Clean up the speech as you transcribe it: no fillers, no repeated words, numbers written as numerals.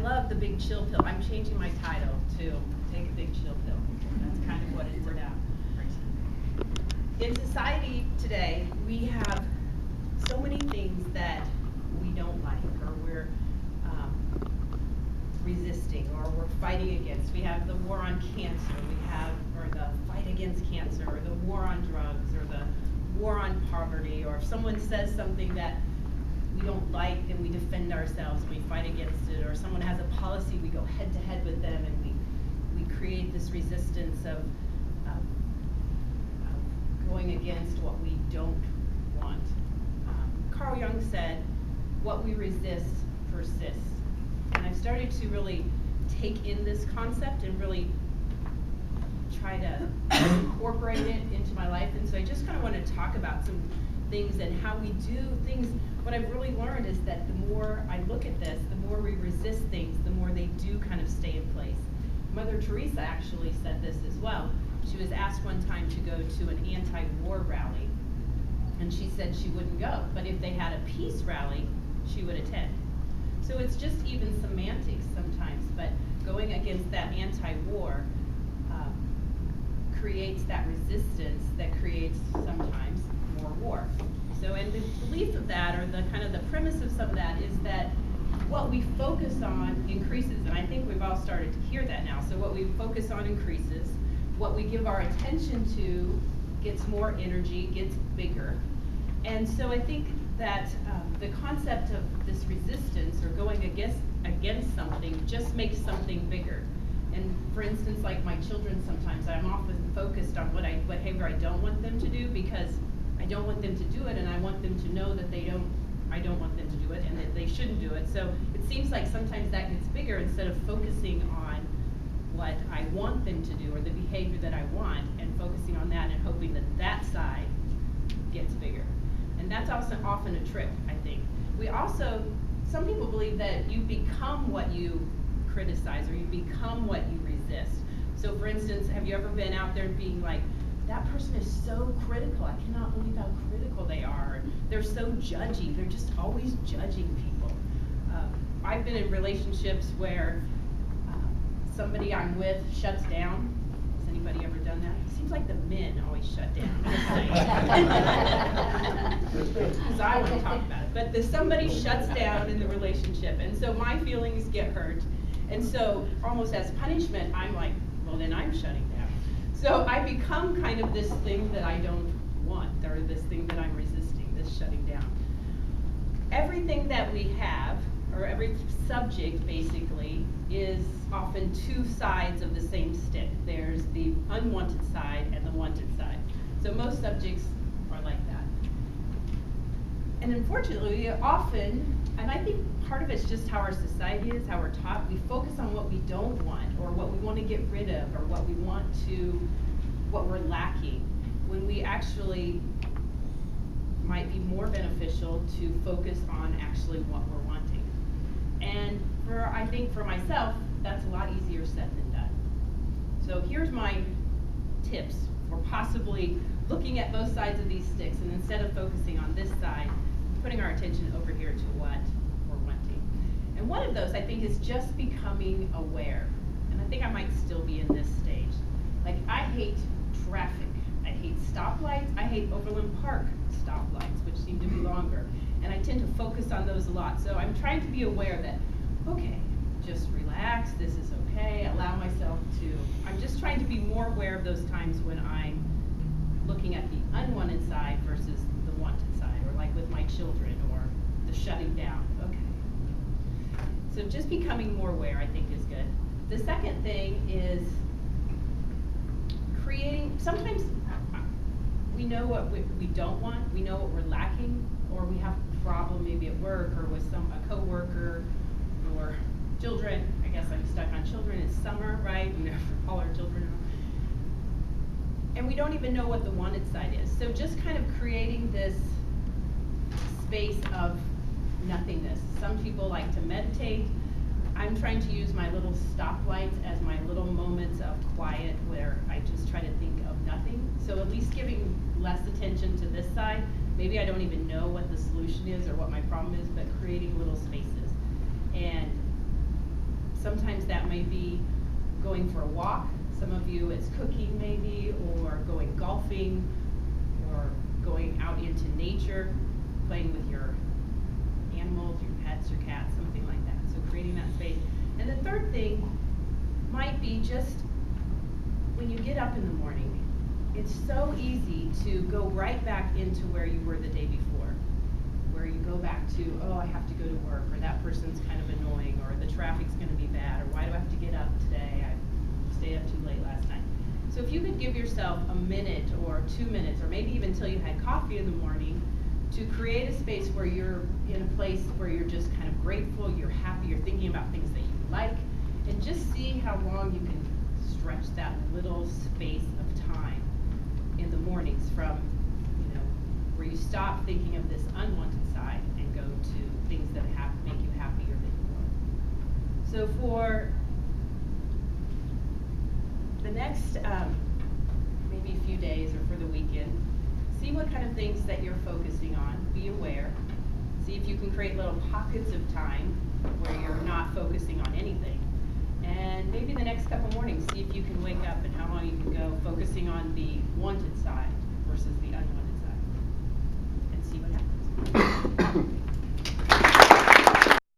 love the big chill pill. I'm changing my title to Take a Big Chill Pill. That's kind of what it's about. In society today, we have so many things that we don't like, or we're resisting, or we're fighting against. We have the war on cancer, or the fight against cancer, or the war on drugs, or the war on poverty, or if someone says something that we don't like, then we defend ourselves, we fight against it, or someone has a policy, we go head to head with them, and we create this resistance of going against what we don't want. Carl Jung said, what we resist persists. And I've started to really take in this concept and really try to incorporate it into my life. And so I just kind of want to talk about some things and how we do things. What I've really learned is that the more I look at this, the more we resist things, the more they do kind of stay in place. Mother Teresa actually said this as well. She was asked one time to go to an anti-war rally, and she said she wouldn't go, but if they had a peace rally, she would attend. So it's just even semantics sometimes, but going against that anti-war creates that resistance that creates sometimes more war. So, and the belief of that, or the kind of the premise of some of that, is that what we focus on increases, and I think we've all started to hear that now. So what we focus on increases, what we give our attention to gets more energy, gets bigger. And so I think that the concept of this resistance or going against something just makes something bigger. And for instance, like my children, sometimes I'm often focused on what behavior I don't want them to do, because I don't want them to do it, and I want them to know that I don't want them to do it, and that they shouldn't do it. So it seems like sometimes that gets bigger instead of focusing on what I want them to do, or the behavior that I want, and focusing on that and hoping that that side gets bigger. And that's also often a trick, I think. Some people believe that you become what you criticize, or you become what you resist. So for instance, have you ever been out there being like, that person is so critical, I cannot believe how critical they are. They're so judgy, they're just always judging people. I've been in relationships where somebody I'm with shuts down. Has anybody ever done that? It seems like the men always shut down. Because I want to talk about it. But somebody shuts down in the relationship, and so my feelings get hurt. And so almost as punishment, I'm like, well, then I'm shutting down. So I become kind of this thing that I don't want, or this thing that I'm resisting, this shutting down. Everything that we have, or every subject basically, is often two sides of the same stick. There's the unwanted side and the wanted side. So most subjects are like that. And unfortunately, often, and I think part of it's just how our society is, how we're taught, we focus on what we don't want, or what we want to get rid of, or what we're lacking, when we actually might be more beneficial to focus on actually what we're wanting. And I think for myself, that's a lot easier said than done. So here's my tips for possibly looking at both sides of these sticks, and instead of focusing on this side, putting our attention over here to what we're wanting. And one of those, I think, is just becoming aware. And I think I might still be in this stage. Like, I hate traffic. I hate stoplights. I hate Overland Park stoplights, which seem to be longer. And I tend to focus on those a lot. So I'm trying to be aware that, okay, just relax, this is okay, allow myself to, I'm just trying to be more aware of those times when I'm looking at the unwanted side versus the wanted side, or like with my children, or the shutting down. Okay. So just becoming more aware, I think, is good. The second thing is creating, sometimes we know what we don't want, we know what we're lacking, or we have a problem maybe at work, or with a coworker, or children. I guess I'm stuck on children. It's summer, right? And all our children are. And we don't even know what the wanted side is. So just kind of creating this space of nothingness. Some people like to meditate. I'm trying to use my little stoplights as my little moments of quiet where I just try to think of nothing. So at least giving less attention to this side. Maybe I don't even know what the solution is or what my problem is, but creating little spaces. And Sometimes that may be going for a walk. Some of you it's cooking maybe, or going golfing, or going out into nature, playing with your animals, your pets, your cats, something like that. So creating that space. And the third thing might be just when you get up in the morning, it's so easy to go right back into where you were the day before, where you go back to, oh, I have to go to work, or that person's kind of annoying, or the traffic's gonna be bad, or why do I have to get up today? I stayed up too late last night. So if you could give yourself a minute or 2 minutes, or maybe even until you had coffee in the morning, to create a space where you're in a place where you're just kind of grateful, you're happy, you're thinking about things that you like, and just see how long you can stretch that little space of time in the mornings from, you know, where you stop thinking of this unwanted side and go to things that make you happier than you were. So for the next maybe a few days or for the weekend, see what kind of things that you're focusing on. Be aware. See if you can create little pockets of time where you're not focusing on anything. And maybe the next couple mornings, see if you can wake up and how long you can go focusing on the wanted side versus the unwanted side. And see what happens.